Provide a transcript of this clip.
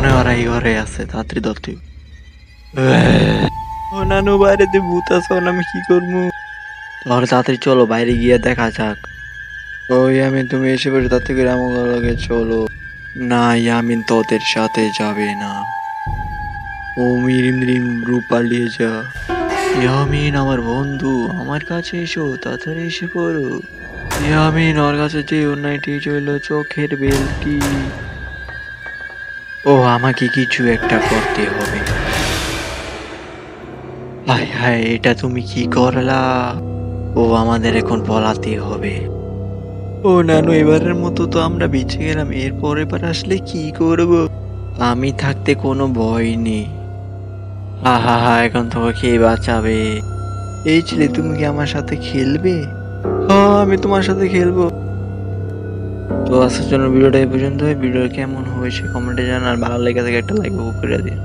মনে হয় ওরা এই ঘরে আছে, তাড়াতাড়ি ধর তুই। ও নানু, বাইরেতে ভূত আছে, ওর আমি কি করবো? তাহলে তাড়াতাড়ি চলো, বাইরে গিয়ে দেখা যাক। ওই আমি, তুমি এসে পড়ে তার থেকে আমার লগে চলো। না, ইয়ামিন তোদের সাথে যাবে না। ও মিরিম মিরিম রূপ পাল্টিয়ে যা। ইয়ামিন আমার বন্ধু, আমার কাছে এসো, তাড়াতাড়ি এসে পড়ো। ইয়ামিন ওর কাছে যে অন্যায়টি চইল চোখের বেলটি। ও আমাকে কিছু একটা করতে হবে। হায় হায়, এটা তুমি কি করলা? ও আমাদের এখন পলাতে হবে। ও নানু, এবারের মতো তো আমরা বেঁচে গেলাম, এবার আসলে কি করব? আমি থাকতে কোনো ভয় নেই। হা হা হা, এখন তোমাকে কে বাঁচাবে? এই ছেলে, তুমি কি আমার সাথে খেলবে? হ্যাঁ, আমি তোমার সাথে খেলবো। তো আজকের জন্য ভিডিওটা এই পর্যন্ত। ভিডিও কেমন হয়েছে কমেন্টে জানান, আর ভালো লেগে থাকে একটা লাইক করে দিন।